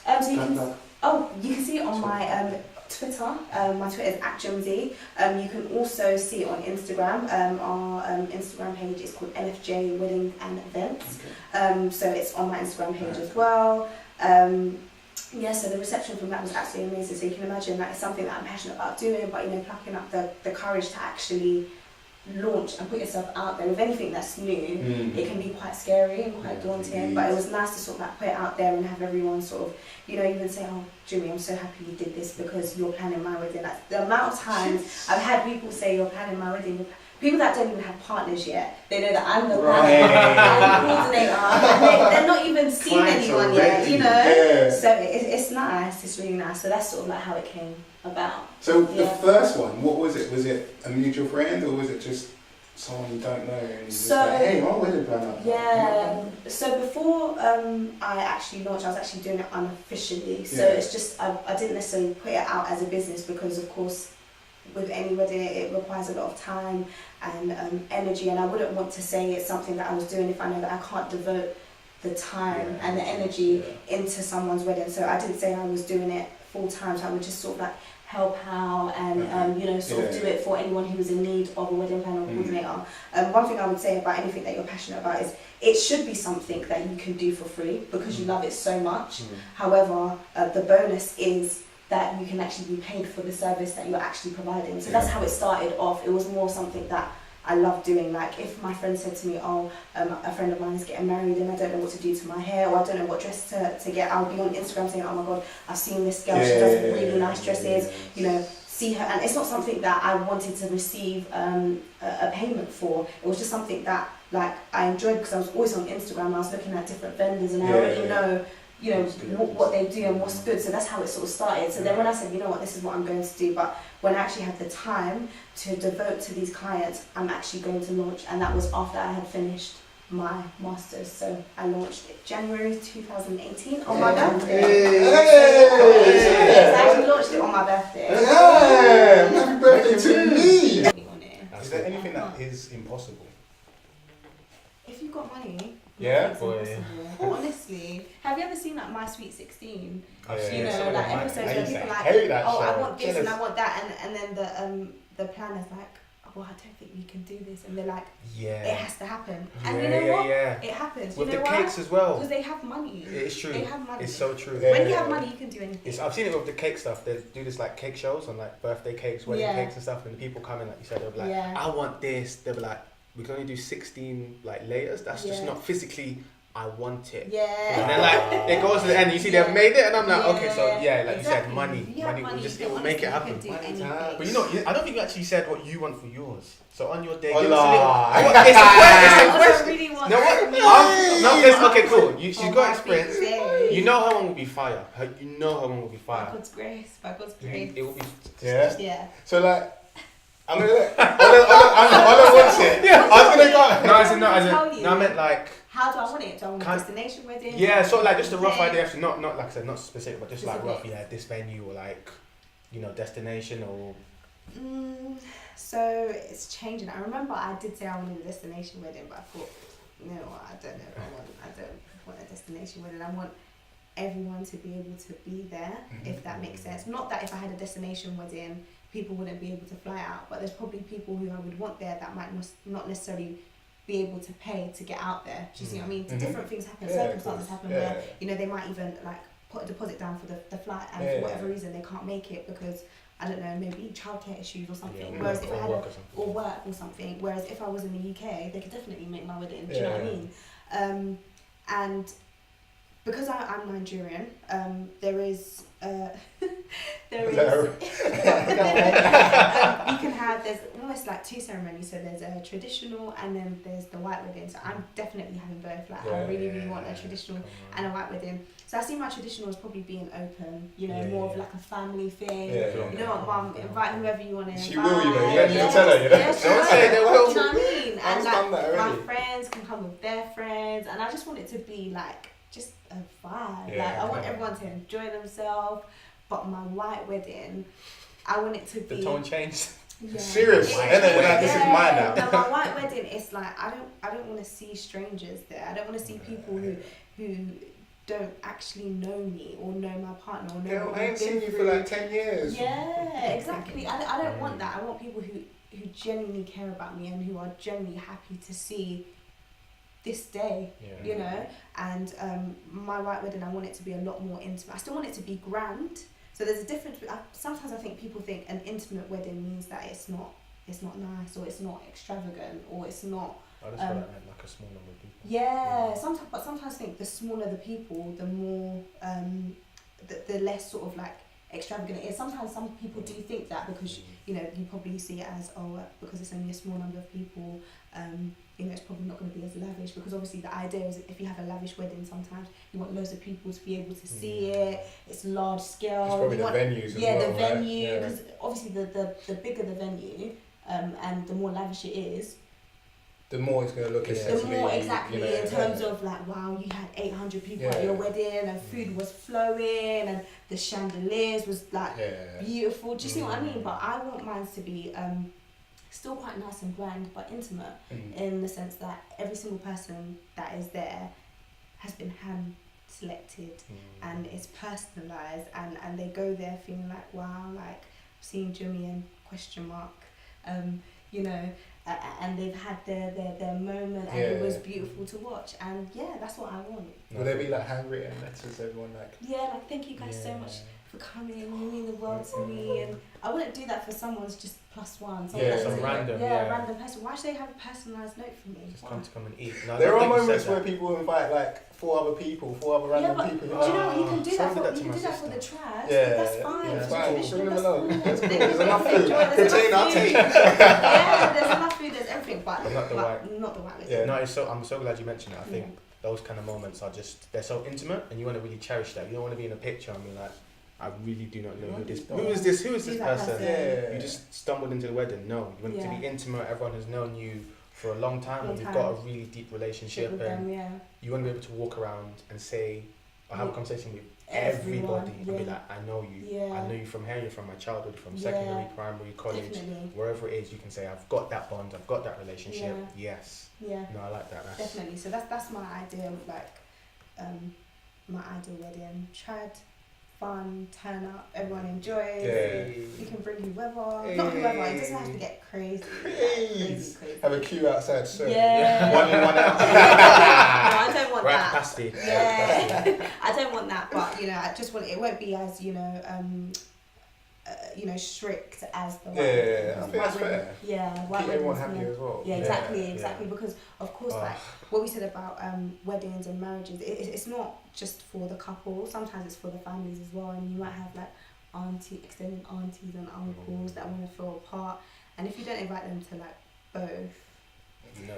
You can see it on my Twitter. My Twitter is @Jumzy. You can also see it on Instagram. Our Instagram page is called NFJ Wedding and Events. So it's on my Instagram page as well. So the reception from that was absolutely amazing. So you can imagine that it's something that I'm passionate about doing, but plucking up the courage to actually launch and put yourself out there with anything that's new, it can be quite scary and quite daunting, but it was nice to sort of like put it out there and have everyone sort of, you know, even say, oh, Jimmy, I'm so happy you did this because you're planning my wedding. Like, the amount of times I've had people say, you're planning my wedding, people that don't even have partners yet, they know that I'm the coordinator, and they're not even seen anyone yet, you know. Yeah. So it's nice, it's really nice. So that's sort of like how it came about. So the first one, what was it? Was it a mutual friend or was it just someone you don't know and you just like, hey, my wedding planner? Yeah. So before I actually launched, I was actually doing it unofficially. So it's just I didn't necessarily put it out as a business because, of course, with any wedding, it requires a lot of time and energy, and I wouldn't want to say it's something that I was doing if I know that I can't devote the time and the energy into someone's wedding. So I didn't say I was doing it full time, so I would just sort of like help out and you know, sort of do it for anyone who was in need of a wedding planner or coordinator. One thing I would say about anything that you're passionate about is it should be something that you can do for free because you love it so much. However, the bonus is that you can actually be paid for the service that you're actually providing. So that's how it started off. It was more something that I love doing. Like if my friend said to me, oh, a friend of mine is getting married and I don't know what to do to my hair, or I don't know what dress to get, I'll be on Instagram saying, oh my God, I've seen this girl, she does really nice dresses, you know, see her. And it's not something that I wanted to receive a payment for. It was just something that like I enjoyed because I was always on Instagram, I was looking at different vendors and I already know, you know, what they do and what's good. So that's how it sort of started. So then when I said, you know what, this is what I'm going to do, but when I actually had the time to devote to these clients, I'm actually going to launch, and that was after I had finished my master's. So I launched it January 2018 on my birthday. So I actually launched it on my birthday. Yeah, happy birthday to me! Is there anything that is impossible? If you've got money, yeah, boy. Honestly, have you ever seen like My Sweet 16? I've seen you know, like episodes where people are like, oh, I want this and I want that, and then the planner's like, oh, I don't think we can do this, and they're like, it has to happen, and you know what? It happens. With you know the cakes as well, because they have money. It's true. They have money. It's so true. When you have money, you can do anything. I've seen it with the cake stuff. They do this like cake shows on like birthday cakes, wedding cakes and stuff, and the people come in, like you said, they'll be like, I want this. They'll be like, we can only do 16 like layers. That's just not physically. I want it. And then like it goes to the end. You see they've made it, and I'm like, okay, so like you said, money will just it will make it happen. But you know, I don't think you actually said what you want for yours. So on your day, give us a little. It's a question. Really want okay, cool. She's got experience. You know her one will be fire. You know her one will be fire. By God's grace. By God's grace. It will be. Yeah. So like. I'm gonna let. I watch it. I was gonna go. No, I meant like. How do I want it? Do I want a destination wedding? Yeah, sort of like just a rough idea. Actually, not like I said, not specific, but just like rough. Yeah, this venue or like, you know, destination or. So it's changing. I remember I did say I wanted a destination wedding, but I thought, no, I don't know. I don't want a destination wedding. I want everyone to be able to be there, if that makes sense. Not that if I had a destination wedding, people wouldn't be able to fly out, but there's probably people who I would want there that might not necessarily be able to pay to get out there. Do you see what I mean? Different things happen, circumstances happen where, you know, they might even like put a deposit down for the flight and for whatever reason they can't make it because, I don't know, maybe childcare issues or something. Whereas if I had or work or something, whereas if I was in the UK, they could definitely make my wedding. Do you know what I mean? And because I'm Nigerian, there is you can have, there's almost like two ceremonies. So there's a traditional and then there's the white wedding. So I'm definitely having both. Like I really want a traditional and a white wedding. So I see my traditional as probably being open, you know, more of like a family thing. You know what, Mum, invite whoever you want to invite. She will, you know, you tell her, you know. Don't say they will. Do you know what I mean? And like my friends can come with their friends, and I just want it to be like just a vibe. Like I want everyone to enjoy themselves. But my white wedding, I want it to be. The tone changed. Yeah. Serious. This is mine now. No, my white wedding, it's like I don't want to see strangers there. I don't want to see people who don't actually know me or know my partner or know. I ain't seen you for like 10 years. Yeah, exactly. I don't want that. I want people who genuinely care about me and who are genuinely happy to see this day, you know. And my white wedding, I want it to be a lot more intimate. I still want it to be grand. So there's a difference. Sometimes I think people think an intimate wedding means that it's not it's not nice, or it's not extravagant, or it's not. I just feel like a small number of people. Yeah, sometimes I think the smaller the people, the more the less sort of like extravagant it is. Sometimes some people do think that because you know you probably see it as because it's only a small number of people, you know, it's probably not going to be as lavish, because obviously the idea is if you have a lavish wedding, sometimes you want loads of people to be able to see it. It's large scale. It's probably the venues as well. Yeah, the right? venue, because obviously the bigger the venue, and the more lavish it is, the more it's going to look the more exactly, you know, in terms of like, wow, you had 800 people at your wedding, and food was flowing, and the chandeliers was like beautiful. Do you see what I mean? But I want mine to be still quite nice and grand, but intimate, in the sense that every single person that is there has been hand selected, and it's personalised, and they go there feeling like, wow, like seeing Jumoke question mark, you know. And they've had their moment, and it was beautiful to watch, and that's what I want. Will there be like handwritten letters, everyone like? Yeah, like thank you guys so much for coming, you mean the world to me, and I wouldn't do that for someone's just +1. Some random, random person. Why should they have a personalised note for me? Just come and eat. No, there are moments where people invite like 4 other random people. Do you know what? You can do that for the trad. That's fine. It's fine. Bring them along. That's cool. There's enough food. I'll take. Yeah, there's enough food. There's everything, but not the white list. Yeah, no. I'm so glad you mentioned it. I think those kind of moments are they're so intimate, and you want to really cherish that. You don't want to be in a picture and be like, I really do not know who is this person. Yeah. You just stumbled into the wedding. No, you want it to be intimate. Everyone has known you for a long time, and you've got a really deep relationship, and you want to be able to walk around and say, or have a conversation with everybody and be like, I know you. I know you from here. You're from my childhood, from secondary, primary, college, wherever it is. You can say, I've got that bond. I've got that relationship. Yes. Yeah. No, I like that. Definitely. So that's my idea of like, my ideal wedding. Trad, fun, turn up, everyone enjoys. You can bring whoever, not whoever. It doesn't have to get crazy. Crazy. Have a queue outside, so 1 in, 1 out. No, I don't want that. Capacity. I don't want that. But you know, I just want it won't be as strict as the I think that's fair. Keep everyone happy as well. Exactly. Because of course, like what we said about weddings and marriages, it's not just for the couple. Sometimes it's for the families as well, and you might have like extended aunties and uncles that want to feel a part, and if you don't invite them to like both,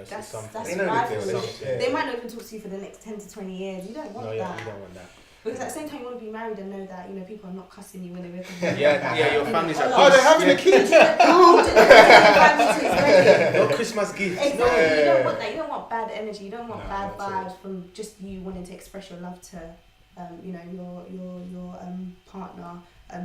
that's rivalry. They might not even talk to you for the next 10 to 20 years. You don't want that. You don't want that. Because at the same time you want to be married and know that, you know, people are not cussing you when they're with you. Your family's like, they're having a kid. No Christmas gift. Exactly. You don't want that. You don't want bad energy. You don't want bad vibes from just you wanting to express your love to, your partner.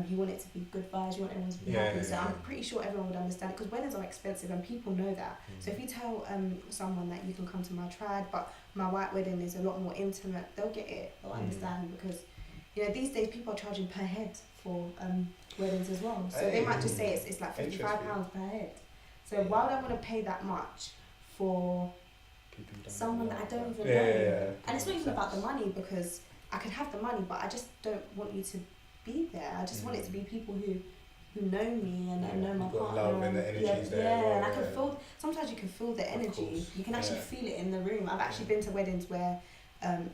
You want it to be good vibes. You want everyone to be happy. So I'm pretty sure everyone would understand it, because weddings are expensive and people know that. So if you tell someone that you can come to my trad, but my white wedding is a lot more intimate, they'll get it. They'll understand, because you know these days people are charging per head for weddings as well. So they might just say it's like £55 per head. So why would I want to pay that much for someone that I don't even know? And it's not even about the money, because I could have the money, but I just don't want you to be there. I just want it to be people who know me and know my partner. Love and the energy's there. And I can feel. Sometimes you can feel the energy. You can actually feel it in the room. I've actually been to weddings where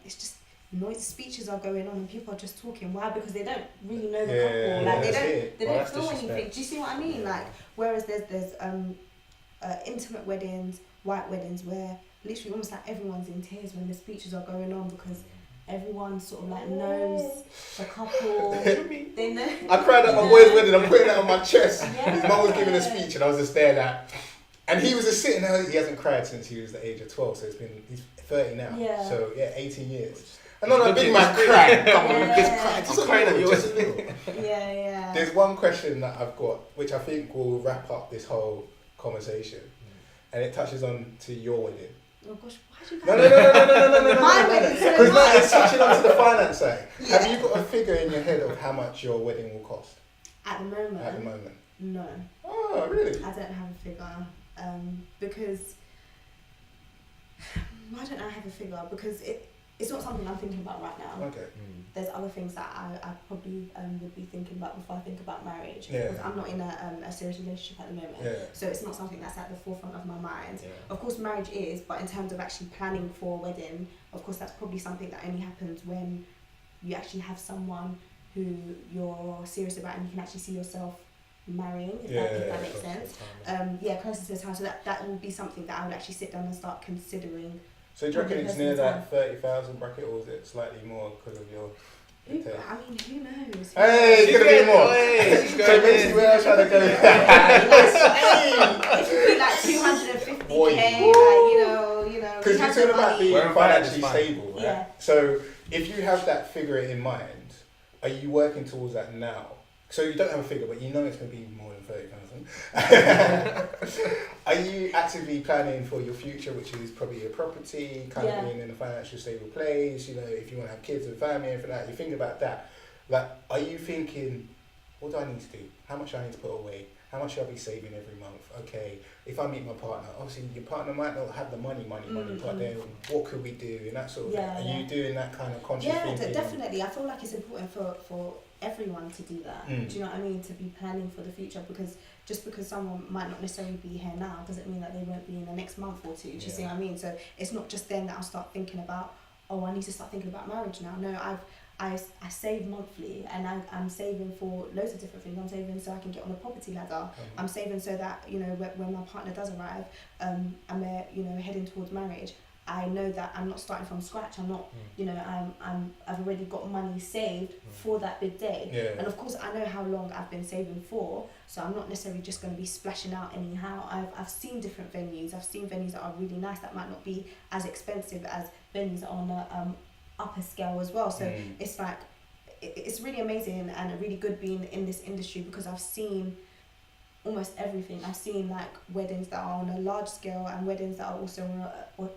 it's just noise. Speeches are going on and people are just talking. Why? Because they don't really know the couple. Like they don't feel anything. Do you see what I mean? Like whereas there's intimate weddings, white weddings, where literally almost like everyone's in tears when the speeches are going on, because everyone sort of like knows the couple. They know. I cried at my boy's wedding. I'm putting that on my chest. His mum was giving a speech, and I was just there like, and he was just sitting there. He hasn't cried since he was the age of 12, so he's 30 now. So 18 years. I'm not a big man crying. Come on, just crying at yours. There's one question that I've got, which I think will wrap up this whole conversation, and it touches on to your wedding. Oh gosh, why do you No. My wedding. Because now it's touching on to the finance side. Have you got a figure in your head of how much your wedding will cost? At the moment? No. Oh, really? I don't have a figure. Because why don't I have a figure? Because it's not something I'm thinking about right now. Okay. There's other things that I probably would be thinking about before I think about marriage. Yeah. Because I'm not in a serious relationship at the moment. Yeah. So it's not something that's at the forefront of my mind. Yeah. Of course, marriage is, but in terms of actually planning for a wedding, of course, that's probably something that only happens when you actually have someone who you're serious about and you can actually see yourself marrying, if that makes sense. Closer to the time. So that will be something that I would actually sit down and start considering. So do you reckon it's near that 30,000 bracket, or is it slightly more because of your... I mean, who knows? Hey, it's going to be more. So basically where I was trying to go... It should be like 250k, you know. Because you're talking about being financially stable, right? Yeah. So if you have that figure in mind, are you working towards that now? So you don't have a figure, but you know it's going to be more than 30,000. Are you actively planning for your future, which is probably a property, kind of being in a financially stable place, you know, if you want to have kids and family and for that, you think about that. Like, are you thinking, what do I need to do? How much do I need to put away? How much should I be saving every month? Okay, if I meet my partner, obviously your partner might not have the money, but then what could we do and that sort of thing? Are you doing that kind of conscious thinking? Yeah, definitely. I feel like it's important for everyone to do that. Do you know what I mean? To be planning for the future, because just because someone might not necessarily be here now doesn't mean that they won't be in the next month or two. Do you see what I mean? So it's not just then that I'll start thinking about, oh, I need to start thinking about marriage now. No, I save monthly, and I'm saving for loads of different things. I'm saving so I can get on the property ladder. I'm saving so that, you know, when my partner does arrive, and we're, you know, heading towards marriage, I know that I'm not starting from scratch. I'm not, you know, I've already got money saved for that big day. Yeah. And of course, I know how long I've been saving for, so I'm not necessarily just going to be splashing out anyhow. I've seen different venues. I've seen venues that are really nice that might not be as expensive as venues that are on the upper scale as well. So it's like, it's really amazing and really good being in this industry, because I've seen almost everything. I've seen like weddings that are on a large scale and weddings that are also on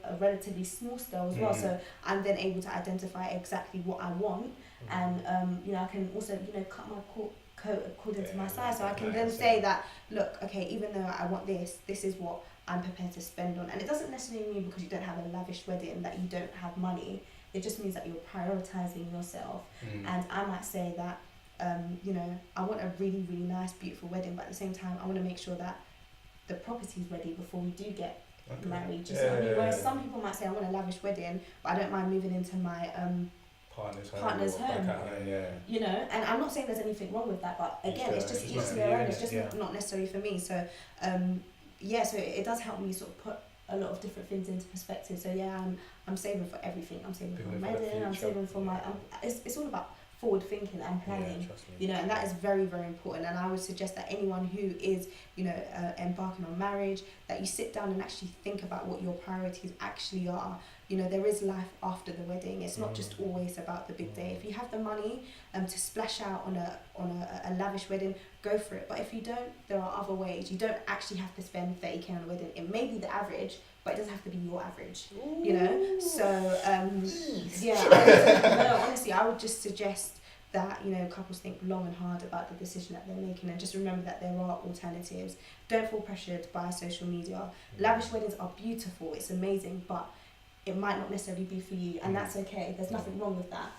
a relatively small scale as well. So I'm then able to identify exactly what I want, and you know, I can also, you know, cut my coat according to my size. So I can then say that, look, okay, even though I want this is what I'm prepared to spend on. And it doesn't necessarily mean because you don't have a lavish wedding that you don't have money. It just means that you're prioritizing yourself. And I might say that, you know, I want a really, really nice, beautiful wedding, but at the same time, I want to make sure that the property's ready before we do get married. Just what I mean? Whereas some people might say, I want a lavish wedding, but I don't mind moving into my partner's home. You know, and I'm not saying there's anything wrong with that, but again, it's just each to their own. It's just not necessarily for me. So, so it does help me sort of put a lot of different things into perspective. So I'm saving for everything. I'm saving for my wedding. I'm saving for my. It's all about forward thinking and planning, you know, and that is very, very important. And I would suggest that anyone who is, you know, embarking on marriage, that you sit down and actually think about what your priorities actually are. You know, there is life after the wedding. It's not just always about the big day. If you have the money to splash out on a lavish wedding, go for it. But if you don't, there are other ways. You don't actually have to spend 30k on a wedding. It may be the average, but it doesn't have to be your average. You know, so honestly, I would just suggest that, you know, couples think long and hard about the decision that they're making, and just remember that there are alternatives. Don't feel pressured by social media. Lavish weddings are beautiful. It's amazing, but it might not necessarily be for you, and that's okay. There's nothing wrong with that.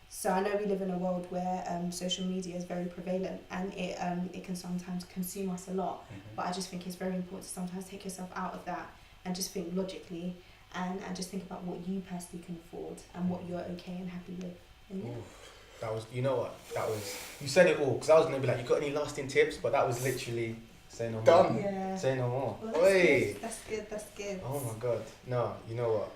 So I know we live in a world where social media is very prevalent, and it can sometimes consume us a lot. But I just think it's very important to sometimes take yourself out of that and just think logically, and just think about what you personally can afford and what you're okay and happy with. And that was, you know what, that was, you said it all, because I was going to be like, you got any lasting tips? But that was literally, say no more. Done. Yeah. Say no more. Well, that's good. Oh my God. No, you know what,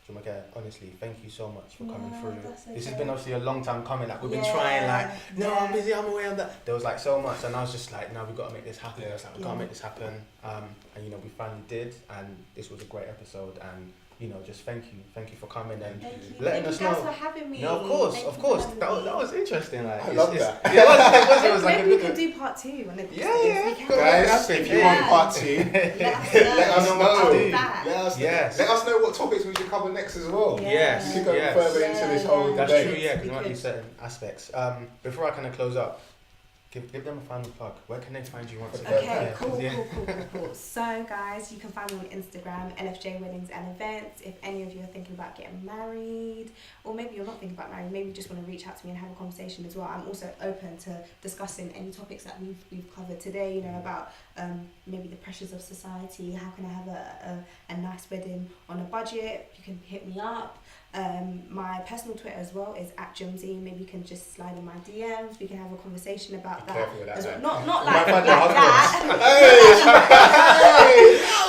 Jumoke, honestly, thank you so much for coming through. Okay. This has been obviously a long time coming. Like, we've been trying, like, no, I'm busy, I'm away on that. There was like so much, and I was just like, no, we've got to make this happen. I was like, we can't make this happen. And you know, we finally did, and this was a great episode. And you know, just thank you for coming and letting us know. Thank you guys for having me. No, of course. That was interesting. Like, I love that. Yeah, it was like maybe we can do part 2 when it Guys, if you want part 2, let us know. Let us know what topics we should cover next as well. Yes. You could go further into this whole That's debate. true, yeah, because there might be certain aspects. Before I kind of close up, Give them a final plug. Where can they find you once again? Okay, cool. So guys, you can find me on Instagram, LFJ Weddings and Events. If any of you are thinking about getting married, or maybe you're not thinking about marriage, maybe you just want to reach out to me and have a conversation as well. I'm also open to discussing any topics that we've covered today, you know, about maybe the pressures of society, how can I have a nice wedding on a budget. You can hit me up. My personal Twitter as well is @Jumsy. Maybe you can just slide in my DMs. We can have a conversation about that. Careful with that, man. Not like that.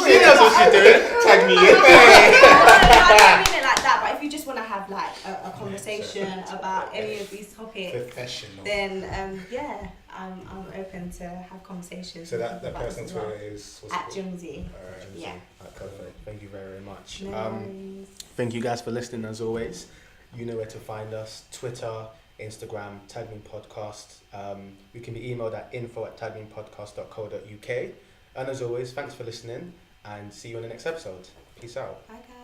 She knows what she's doing. Tag me in. I don't mean it like that, but if you just want to have like a conversation about any of these topics, then I'm open to have conversations. So that personal Twitter is @Jumsy. Yeah. Perfect. Thank you very much. No worries. Thank you guys for listening as always. You know where to find us: Twitter, Instagram, tagmepodcast. We can be emailed at info@tagmepodcast.co.uk. And as always, thanks for listening and see you on the next episode. Peace out. Bye guys.